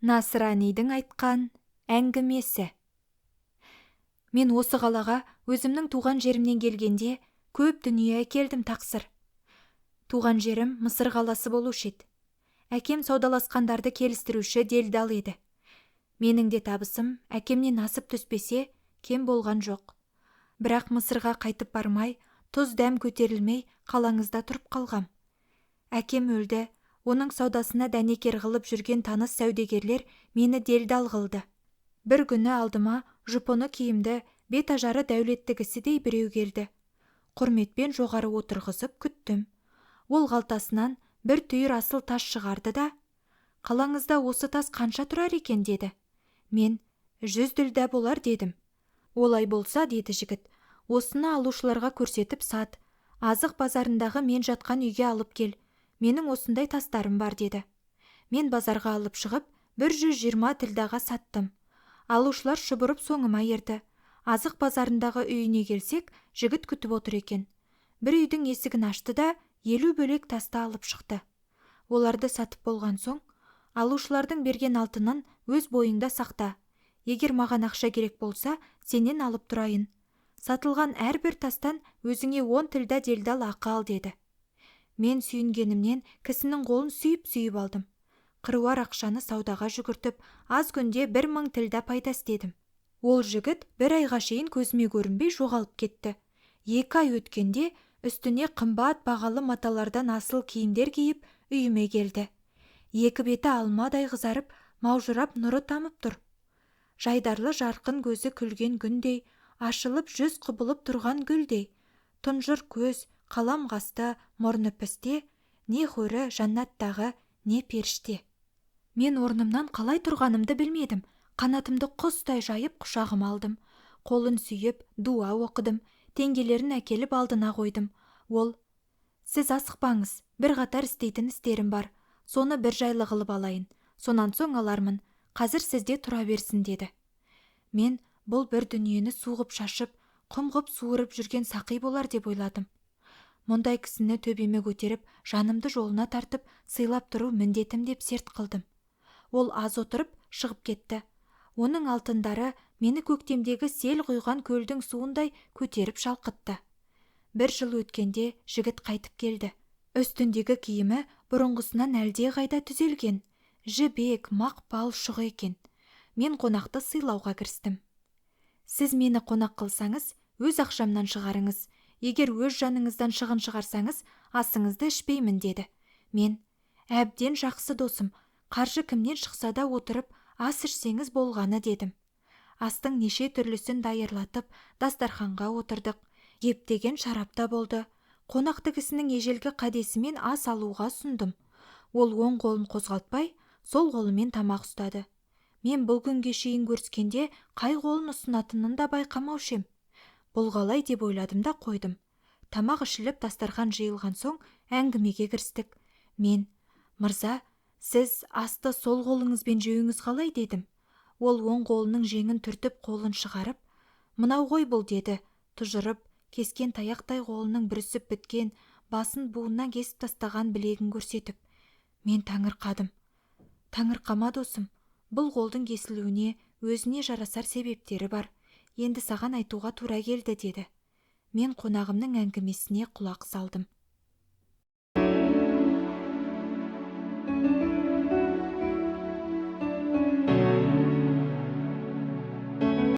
Насранидің айтқан әңгімесі. Мен осы қалаға өзімнің туған жерімнен келгенде көп дүние әкелдім тақсыр. Туған жерім Мысыр қаласы болушы еді. Әкем саудаласқандарды келістіруші делдал еді. Менің де табысым әкемнен асып түспесе кем болған жоқ. Бірақ Мысырға қайтып бармай, тұз дәм көтерілмей қалаңызда тұрып қалғам. Әкем өлді. Оның саудасына дәнекер қылып жүрген таныс сәудегерлер мені делдал қылды. Бір күні алдыма жұпыны киімді, бет ажары дәулетті кісідей біреу келді. Құрметпен жоғары отырғызып күттім. Ол қалтасынан бір түйір асыл тас шығарды да, қалаңызда осы тас қанша тұрар екен деді. Мен 100 ділда болар дедім. Олай болса, деді жігіт, осыны алушыларға көрсетіп сат, азық базарындағы мен жатқан үйге алып кел. Менің осындай тастарым бар деді. Мен базарға алып шығып 120 тілдаға саттым. Алушылар шұбырып соңыма ерді. Азық базарындағы үйіне келсек, жігіт күтіп отыр екен. Бір үйдің есігін ашты да 50 бөлек тасты алып шықты. Оларды сатып болған соң, алушылардың берген алтынын өз бойыңда сақта. Егер маған ақша керек болса, сенен алып тұрайын. Сатылған әрбір тастан өзіңе 10 тілда делдал ақы ал деді. Мен сүйінгенімнен кісінің қолын сүйіп алдым. Қыруар ақшаны саудаға жүгіртіп, аз күнде 1000 тілда пайда істедім. Ол жігіт бір айға шейін көзіме көрінбей жоғалып кетті. 2 ай өткенде үстіне қымбат бағалы маталардан асыл киімдер киіп үйіме келді. Екі беті алмадай қызарып, маужырап нұры тамып тұр. Жайдарлы жарқын көзі күлген күндей, ашылып жүз құбылып тұрған гүлдей. Тұнжыр көз, қалам қасты, мұрны пісте, не хөрі жаннаттағы, не періште. Мен орнымнан қалай тұрғанымды білмедім. Қанатымды құстай жайып құшағым алдым. Қолын сүйіп, дуа оқыдым. Теңгелерін әкеліп алдына қойдым. Ол: сіз асықпаңыз, бір қатар істейтін істерім бар. Соны бір жайлы қылып алайын. Сонан соң алармын. Қазір сізде тұра берсін деді. Мен бұл бір дүниені суғып шашып, құмғып суырып жүрген сақи болар деп ойладым. Мұндай кісіні төбеме көтеріп, жанымды жолына тартып, сыйлап тұру міндетім деп серт қылдым. Ол аз отырып шығып кетті. Оның алтындары мені көктемдегі сел құйған көлдің суындай көтеріп шалқытты. Бір жыл өткенде жігіт қайтып келді. Үстіндегі киімі бұрынғысынан әлде қайда түзелген. Жібек, мақпал шұғы екен. Мен қонақты сыйлауға кірістім. Сіз мені қонақ қылсаңыз, өз ақшамнан шығарыңыз. Егер өз жаныңыздан шығын шығарсаңыз, асыңызды ішпеймін деді. Мен: әбден жақсы досым, қаржы кімнен шықса да отырып, ас ішсеңіз болғаны дедім. Астың неше түрлісін дайырлатып, дастарханға отырдық. Ептеген шарапта болды. Қонақты кісінің ежелгі қадесімен ас алуға сұндым. Ол оң қолын қозғалтпай, сол қолымен тамақ ұстады. Мен бұл күнге шейін көріскенде қай қолын ұсынатынын да байқамаушы ем. Бұл қалай деп ойладым да қойдым. Тамақ ішіліп дастархан жиылған соң әңгімеге кірістік. Мен: мырза, сіз асты сол қолыңызбен жеуіңіз қалай дедім. Ол оң қолының жеңін түртіп қолын шығарып: мынау ғой бұл деді, тұжырып, кескен таяқтай қолының бүрісіп біткен, басын буыннан кесіп тастаған білегін көрсетіп. Мен таңырқадым. Таңырқама досым, бұл қолдың кесілуіне өзіне жарасар себептері бар. Енді саған айтуға тура келді деді. Мен қонағымның әңгімесіне құлақ салдым.